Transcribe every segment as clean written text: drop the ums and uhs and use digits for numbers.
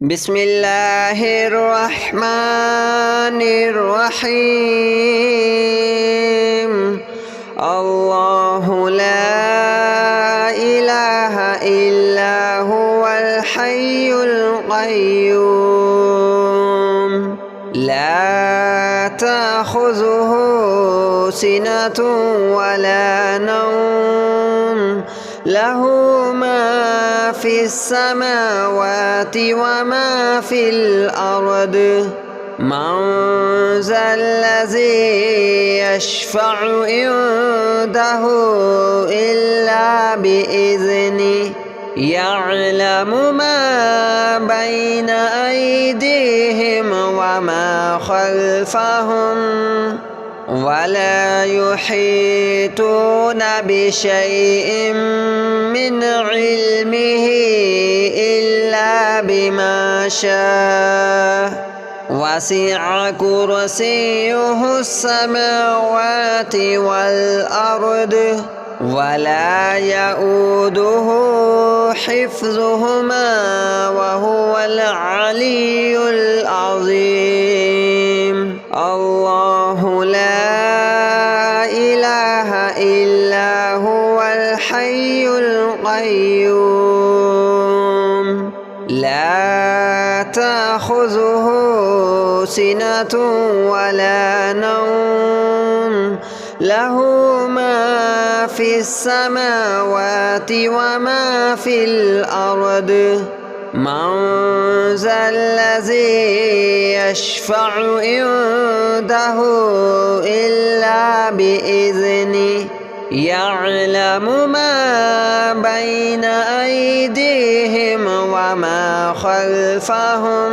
بسم الله الرحمن الرحيم. الله لا إله إلا هو الحي القيوم لا تأخذه سنة ولا نوم له ما في السماوات وما في الأرض من ذا الذي يشفع عنده إلا بإذنه يعلم ما بين أيديهم وما خلفهم ولا يحيطون بشيء من علمه إلا بما شاء وسع كرسيه السماوات والأرض ولا يؤوده حفظهما وهو العلي العظيم. الله لا إله إلا هو الحي القيوم لا تأخذه سنة ولا نوم له ما في السماوات وما في الأرض من ذا الذي يشفع عنده إلا بإذنه يعلم ما بين أيديهم وما خلفهم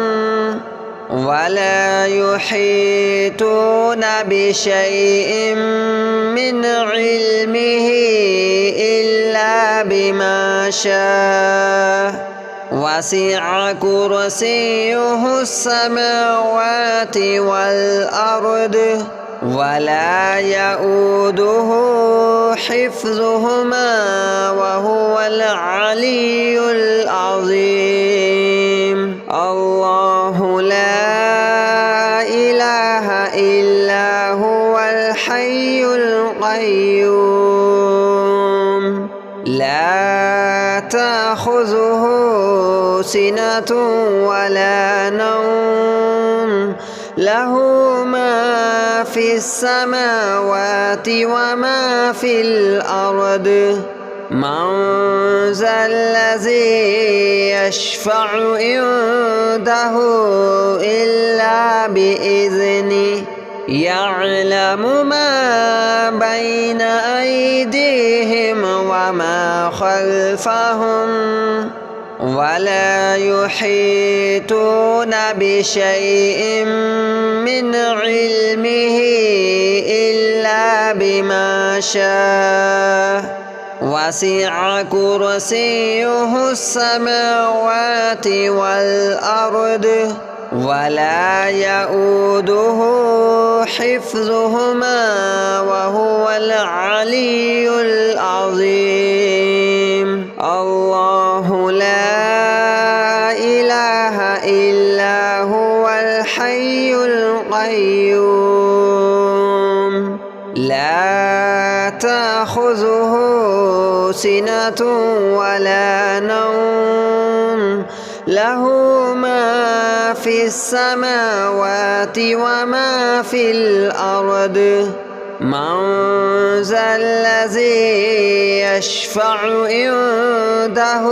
ولا يحيطون بشيء من علمه إلا بما شاء وسع كرسيه السماوات والأرض ولا يؤوده حفظهما وهو العلي العظيم. الله لا إله إلا هو الحي القيوم لا تأخذه سنة ولا نوم له ما في السماوات وما في الأرض من ذا الذي يشفع عنده إلا بإذنه يعلم ما بين أيديهم وما خلفهم ولا يحيطون بشيء من علمه إلا بما شاء وسع كرسيه السماوات والأرض ولا يؤوده حفظهما وهو العلي العظيم. الله لا إله إلا هو الحي القيوم لا تأخذه سنة ولا نوم له ما في السماوات وما في الأرض من ذا الذي يشفع عنده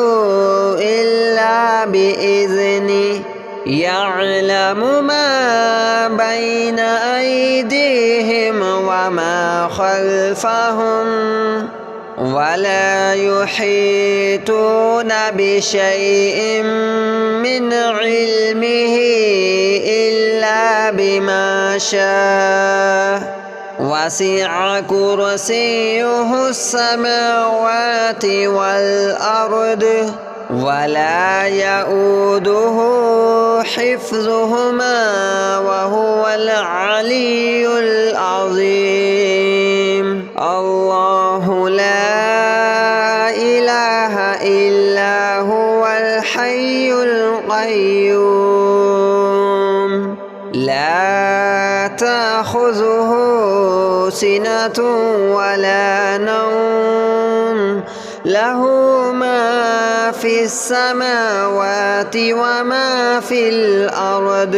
إلا بإذنه يعلم ما بين أيديهم وما خلفهم ولا يحيطون بشيء من علمه إلا بما شاء وسع كرسيه السماوات والأرض ولا يؤوده حفظهما وهو العلي العظيم. الله لا إله إلا هو الحي القيوم القيوم لا تأخذه سنة ولا نوم له ما في السماوات وما في الأرض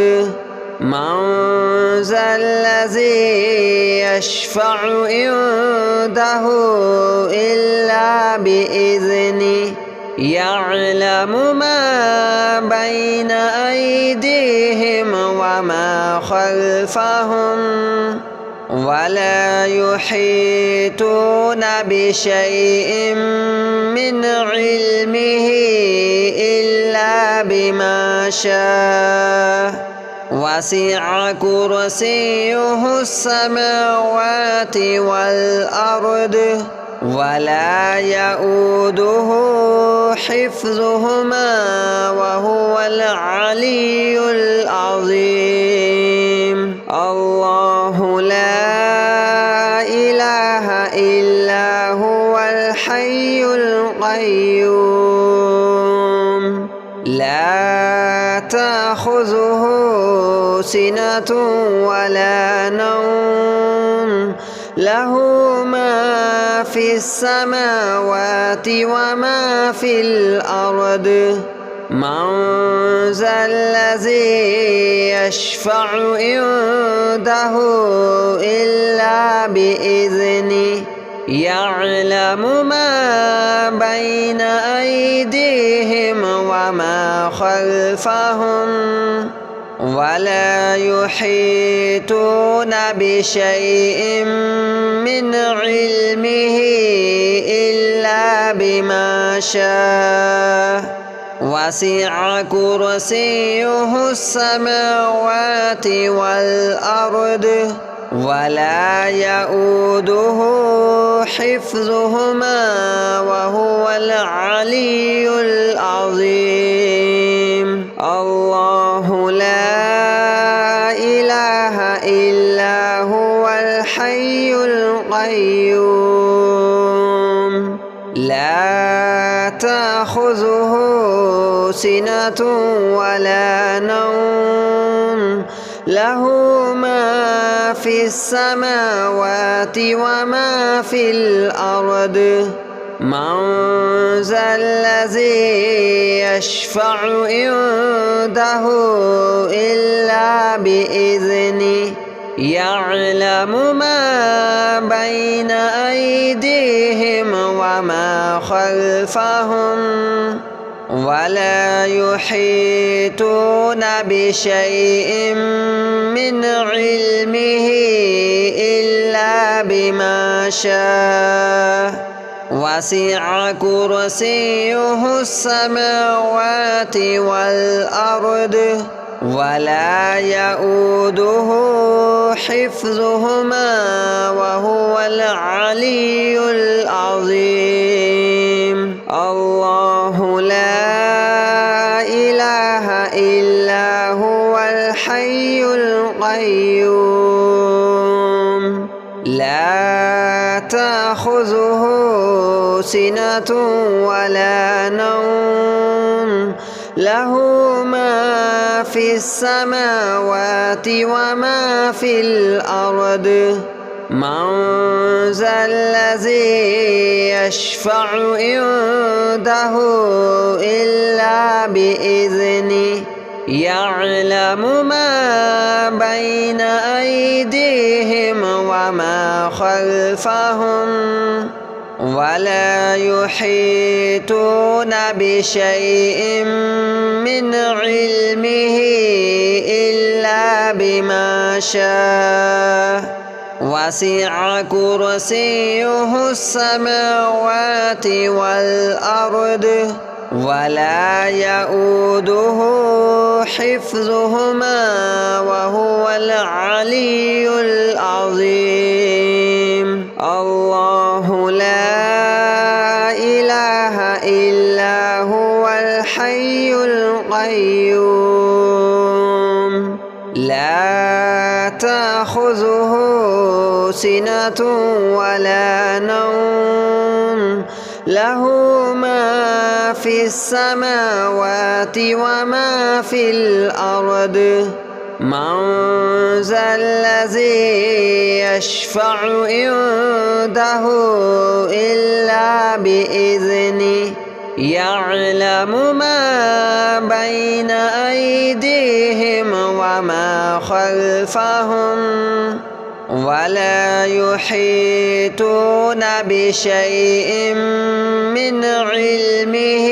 من ذا الذي يشفع عنده إلا بإذنه يعلم ما بين أيديهم وما خلفهم ولا يحيطون بشيء من علمه إلا بما شاء وسع كرسيه السماوات والأرض ولا يؤوده حفظهما وهو العلي العظيم الله لا إله إلا هو الحي القيوم لا تأخذه سنة ولا نوم له ما في السماوات وما في الأرض من ذا الذي يشفع عنده إلا بإذنه يعلم ما بين أيديهم وما خلفهم ولا يحيطون بشيء من علمه إلا بما شاء وسع كرسيه السماوات والأرض ولا يؤوده حفظهما وهو العلي العظيم الله لا إله إلا هو الحي القيوم لا تأخذه سنة ولا نوم له ما في السماوات وما في الأرض من ذا الذي يشفع عنده إلا بإذنه يعلم ما بين أيديهم وما خلفهم ولا يحيطون بشيء من علمه إلا بما شاء وسع كرسيه السماوات والأرض ولا يؤوده حفظهما وهو العلي العظيم الله لا إله إلا هو الحي القيوم لا تأخذه سنة ولا نوم له ما في السماوات وما في الأرض من ذا الذي يشفع عنده إلا بإذنه يعلم ما بين أيديهم وما خلفهم ولا يحيطون بشيء من علمه إلا بما شاء وسع كرسيه السماوات والأرض ولا يؤوده حفظهما وهو العلي العظيم الله لا إله إلا هو الحي القيوم لا تأخذه سنة ولا نوم له ما في السماوات وما في الأرض من ذا الذي يشفع عنده إلا بإذنه يعلم ما بين أيديهم وما خلفهم ولا يحيطون بشيء من علمه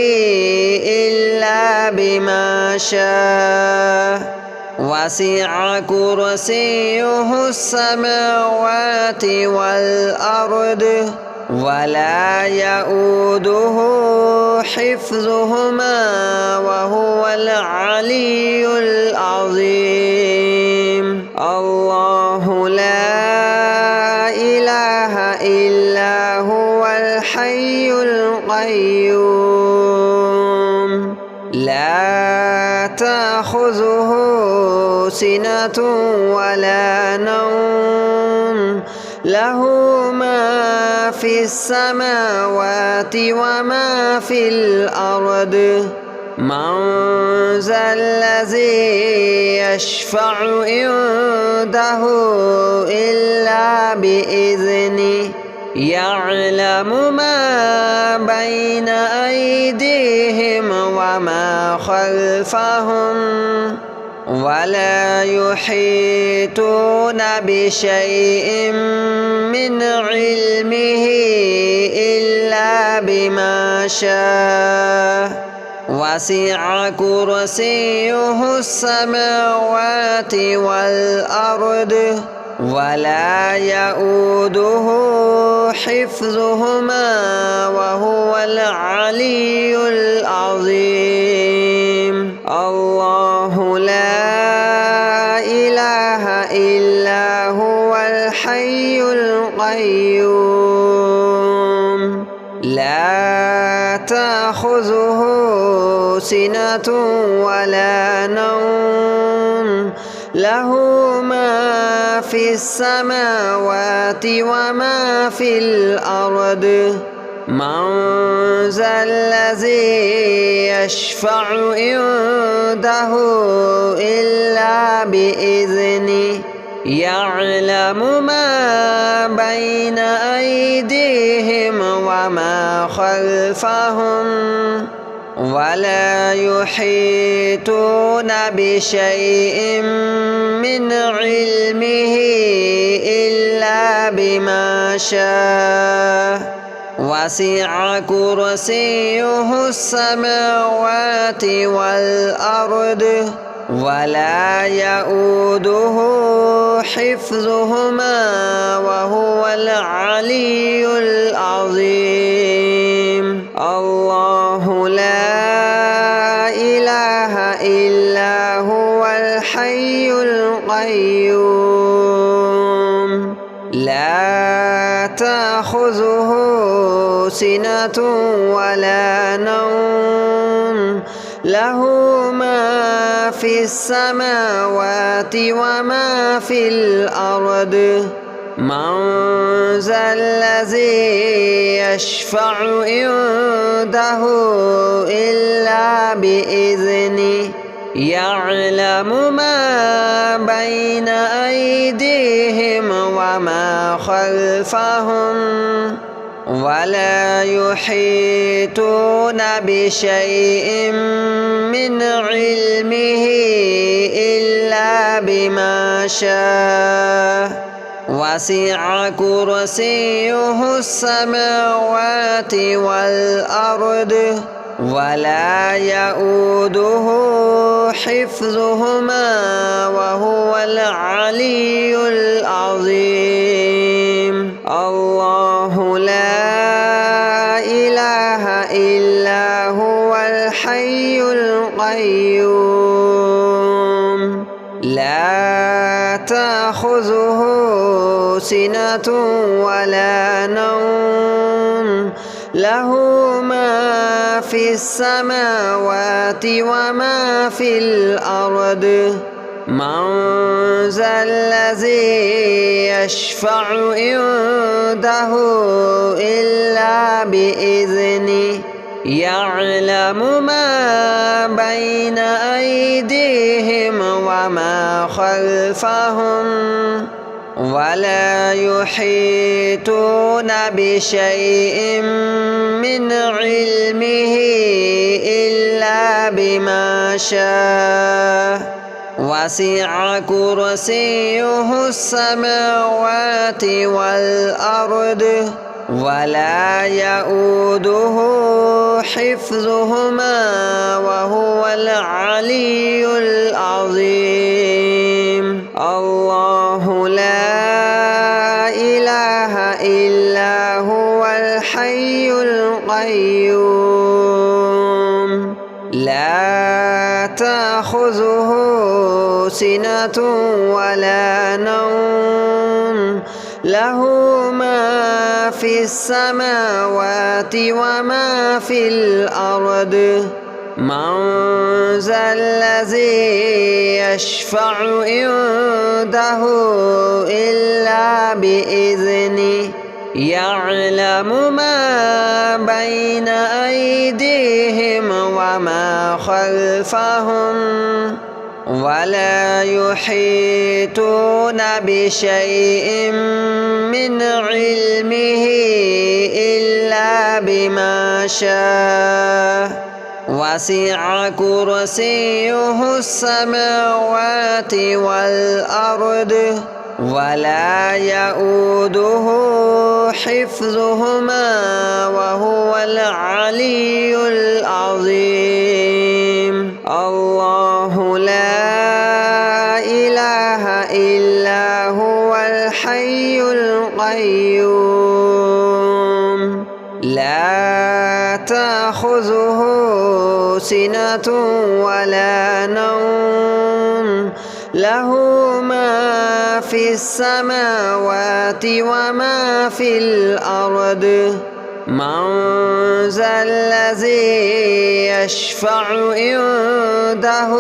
إلا بما شاء وسع كرسيه السماوات والأرض ولا يؤوده حفظهما وهو العلي العظيم. الله لا إله إلا هو الحي القيوم لا تأخذه سنة ولا نوم له ما في السماوات وما في الأرض من ذا الذي يشفع عنده إلا بإذنه يعلم ما بين أيديهم وما خلفهم ولا يحيطون بشيء من علمه إلا بما شاء وسع كرسيه السماوات والأرض ولا يؤوده حفظهما وهو العلي العظيم. الله لا إله إلا هو الحي القيوم لا تأخذه سنة ولا نوم له ما في السماوات وما في الأرض من ذا الذي يشفع عنده إلا بإذنه يعلم ما بين أيديهم وما خلفهم ولا يحيطون بشيء من علمه إلا بما شاء وسع كرسيه السماوات والأرض ولا يؤوده حفظهما وهو العلي العظيم. الله لا إله إلا هو الحي القيوم لا تأخذه سنة ولا نوم له ما في السماوات وما في الأرض من ذا الذي يشفع عنده إلا بإذنه يعلم ما بين أيديهم وما خلفهم ولا يحيطون بشيء من علمه إلا بما شاء وسع كرسيه السماوات والأرض ولا يؤوده حفظهما وهو العلي العظيم. الله لا إله إلا هو الحي القيوم لا تأخذه سنة ولا نوم له ما في السماوات وما في الأرض من ذا الذي يشفع عنده إلا بإذنه يعلم ما بين أيديهم وما خلفهم ولا يحيطون بشيء من علمه إلا بما شاء وسع كرسيه السماوات والأرض ولا يؤوده حفظهما وهو العلي العظيم. الله لا إله إلا هو الحي القيوم لا تأخذه سنة ولا نوم له ما في السماوات وما في الأرض من ذا الذي يشفع عنده إلا بإذنه يعلم ما بين أيديهم وما خلفهم ولا يحيطون بشيء من علمه إلا بما شاء وسع كرسيه السماوات والأرض ولا يؤوده حفظهما وهو العلي العظيم. الله لا إله إلا هو الحي القيوم لا تأخذه سنة ولا نوم له ما في السماوات وما في الأرض من ذا الذي يشفع عنده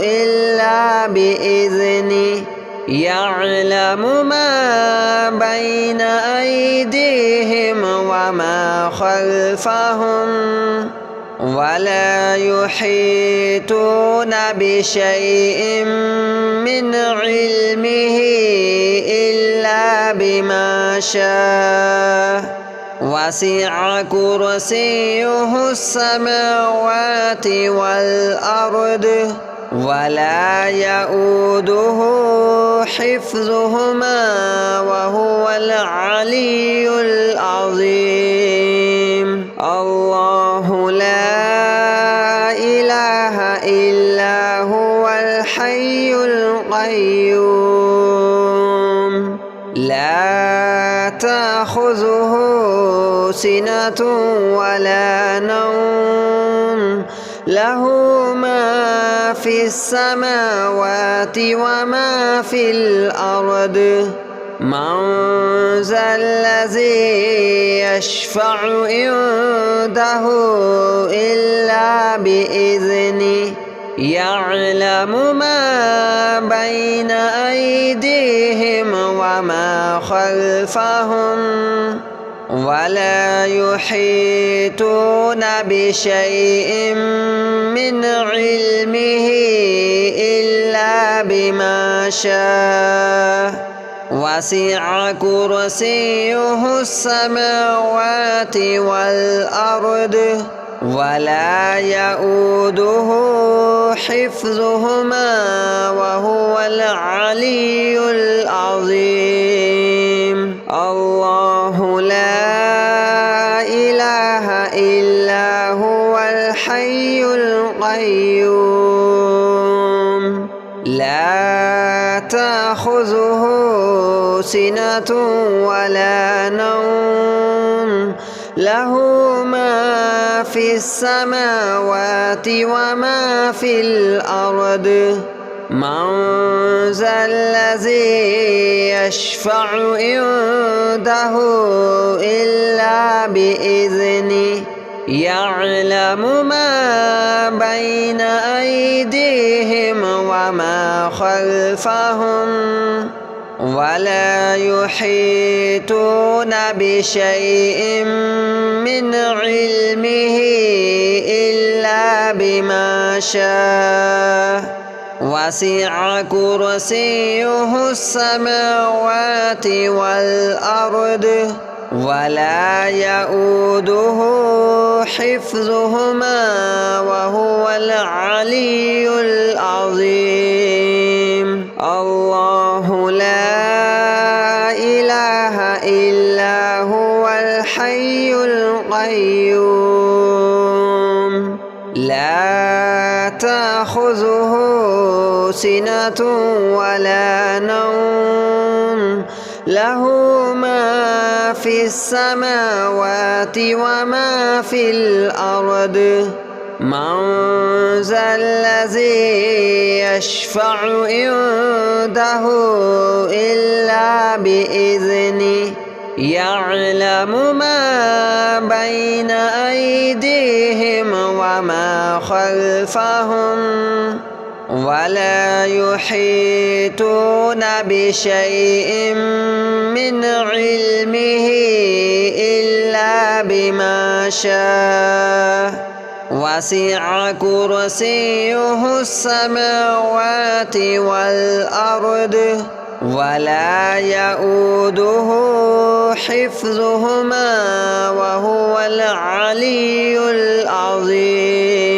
إلا بإذنه يعلم ما بين أيديهم وما خلفهم ولا يحيطون بشيء من علمه إلا بما شاء وسع كرسيه السماوات والأرض ولا يؤوده حفظهما وهو العلي العظيم. الله لا إله إلا هو الحي القيوم لا تأخذه سنة ولا نوم له ما في السماوات وما في الأرض من ذا الذي يشفع عنده إلا بإذنه يعلم ما بين أيديهم وما خلفهم ولا يحيطون بشيء من علمه إلا بما شاء وسع كرسيه السماوات والأرض ولا يؤوده حفظهما وهو العلي العظيم. الله لا إله إلا هو الحي القيوم لا تأخذه سنة ولا نوم له ما في السماوات وما في الأرض من ذا الذي يشفع عنده إلا بإذنه يعلم ما بين أيديهم وما خلفهم ولا يحيطون بشيء من علمه إلا بما شاء وسع كرسيه السماوات والأرض ولا يؤوده حفظهما وهو العلي العظيم. الله لا إله إلا هو الحي القيوم لا تأخذه سنة ولا نوم له ما في السماوات وما في الأرض من ذا الذي يشفع عنده إلا بإذنه يعلم ما بين أيديهم وما وما خلفهم ولا يحيطون بشيء من علمه إلا بما شاء وسع كرسيه السماوات والأرض ولا يؤوده حفظهما وهو العلي العظيم الله لا إله إلا هو الحي القيوم لا تأخذه سنة ولا نوم له ما في السماوات وما في الأرض من ذا الذي يشفع عنده إلا بإذنه يعلم ما بين أيديهم وما خلفهم ولا يحيطون بشيء من علمه إلا بما شاء وسع كرسيه السماوات والأرض ولا يؤوده حفظهما وهو العلي العظيم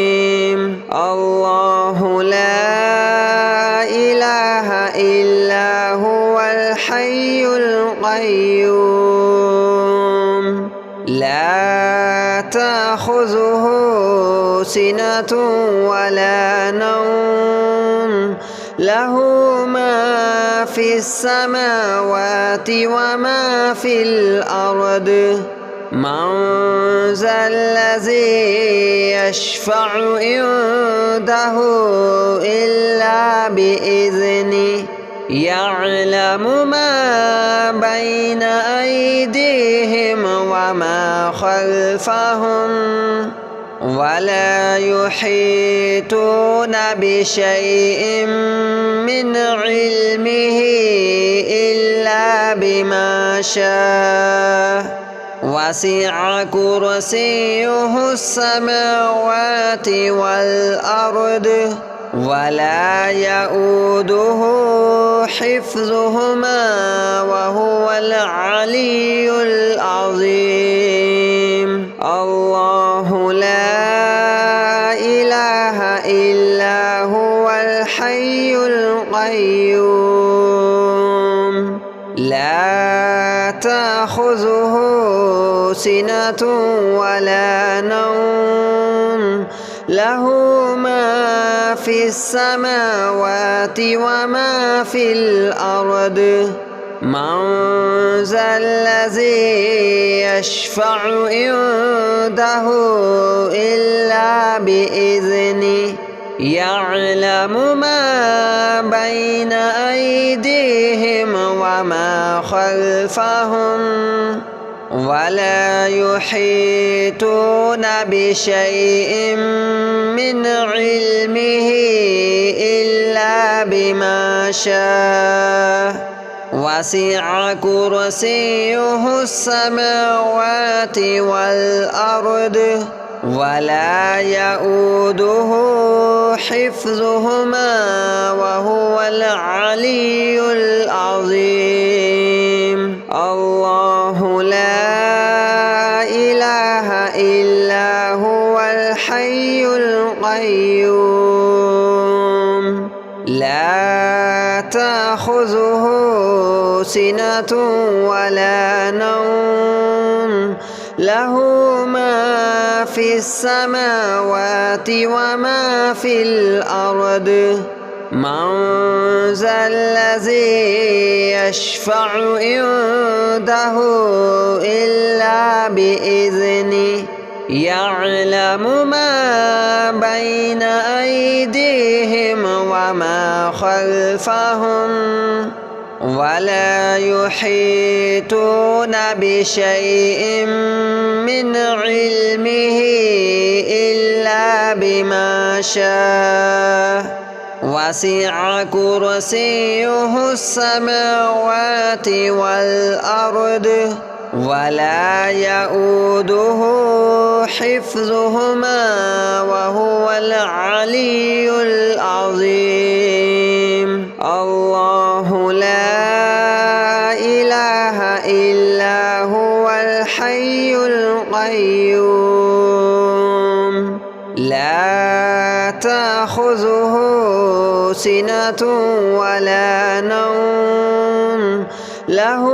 الله لا إله إلا هو الحي القيوم لا تأخذه سنة ولا نوم له ما في السماوات وما في الأرض من ذا الذي يشفع عنده إلا بإذنه يعلم ما بين أيديهم وما خلفهم ولا يحيطون بشيء من علمه إلا بما شاء وسع كرسيه السماوات والأرض ولا يؤوده حفظهما وهو العلي العظيم الله لا إله إلا هو الحي القيوم لا تأخذه سنة ولا نوم له ما في السماوات وما في الأرض من ذا الذي يشفع عنده إلا بإذنه يعلم ما بين أيديهم وما خلفهم ولا يحيطون بشيء من علمه إلا بما شاء وسع كرسيه السماوات والأرض ولا يؤوده حفظهما وهو العلي العظيم الله لا إله إلا هو الحي القيوم لا تأخذه سنة ولا نوم له ما في السماوات وما في الأرض من ذا الذي يشفع عنده إلا بإذنه يعلم ما بين أيديهم وما خلفهم ولا يحيطون بشيء من علمه إلا بما شاء وسع كرسيه السماوات والأرض ولا يؤوده حفظهما وهو العلي العظيم. الله لا إله إلا هو الحي القيوم لا تأخذه سنة ولا نوم له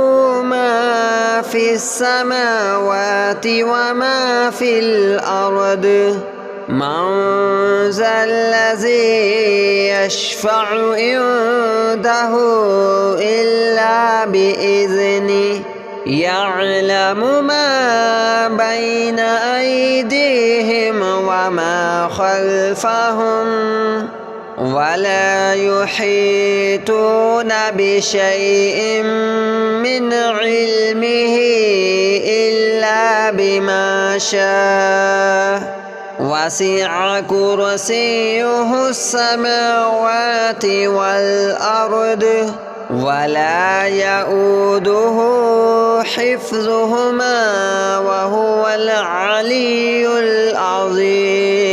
ما في السماوات وما في الأرض من ذا الذي يشفع عنده إلا بإذنه يعلم ما بين أيديهم وما خلفهم ولا يحيطون بشيء من علمه إلا بما شاء وسع كرسيه السماوات والأرض ولا يؤوده حفظهما وهو العلي العظيم.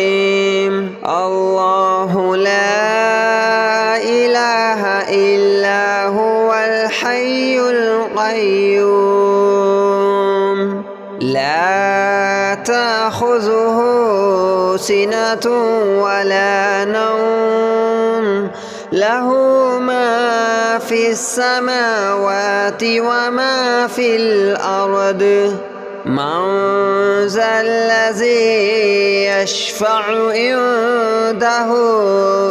الله لا إله إلا هو الحي القيوم لا تأخذه سنة ولا نوم له ما في السماوات وما في الأرض من ذا الذي يشفع عنده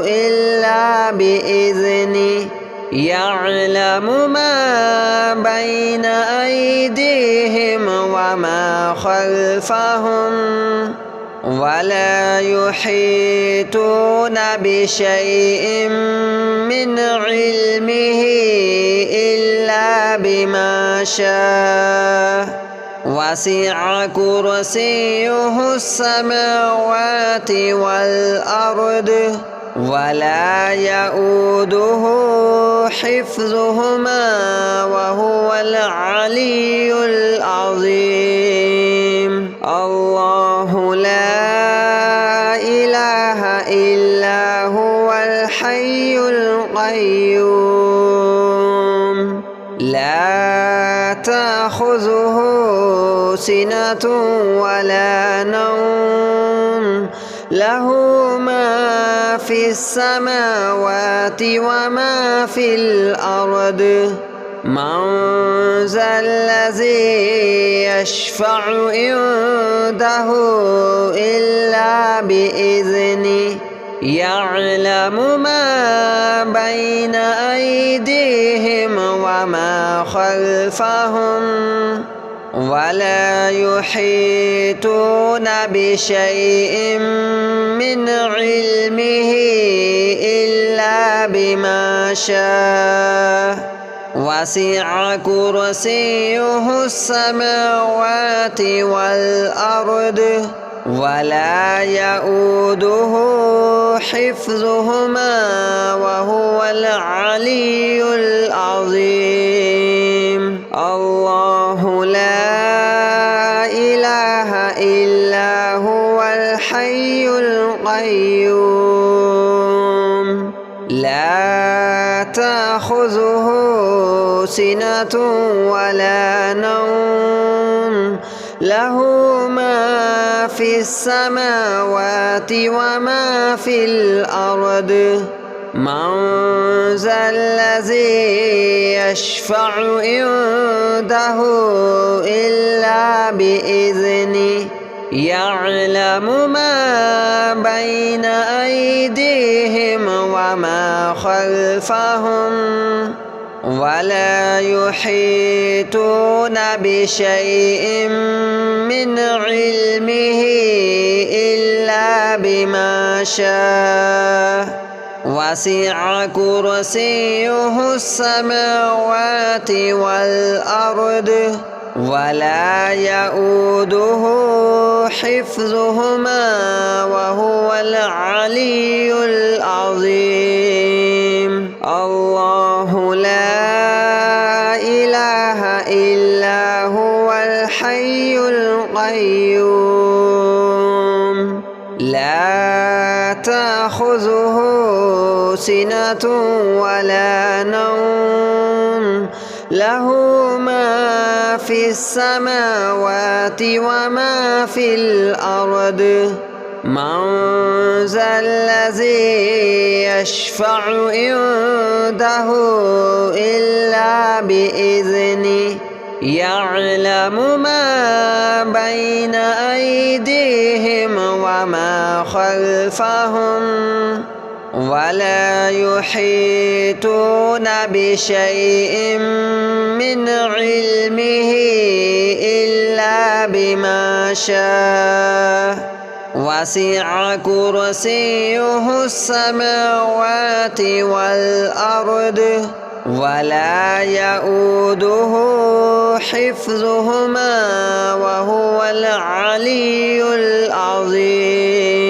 إلا بإذنه يعلم ما بين أيديهم وما خلفهم ولا يحيطون بشيء من علمه إلا بما شاء وسع كرسيه السماوات والأرض ولا يؤوده حفظهما وهو العلي العظيم. الله لا إله إلا هو الحي القيوم لا تأخذه سنة ولا نوم له ما في السماوات وما في الأرض من ذا الذي يشفع عنده إلا بإذنه يعلم ما بين أيديهم وما خلفهم ولا يحيطون بشيء من علمه إلا بما شاء وسع كرسيه السماوات والأرض ولا يؤوده حفظهما وهو العلي العظيم. الله لا إله إلا هو الحي القيوم لا تأخذه سنة ولا نوم له ما في السماوات وما في الأرض من ذا الذي يشفع عنده إلا بإذنه يعلم ما بين أيديهم وما خلفهم ولا يحيطون بشيء من علمه إلا بما شاء وسع كرسيه السماوات والأرض ولا يؤوده حفظهما وهو العلي العظيم. الله لا إله إلا هو الحي القيوم لا تأخذه سنة ولا نوم له ما في السماوات وما في الأرض. من ذا الذي يشفع عنده إلا بإذنه يعلم ما بين أيديهم وما خلفهم ولا يحيطون بشيء من علمه إلا بما شاء. وسع كرسيه السماوات والأرض ولا يؤوده حفظهما وهو العلي العظيم.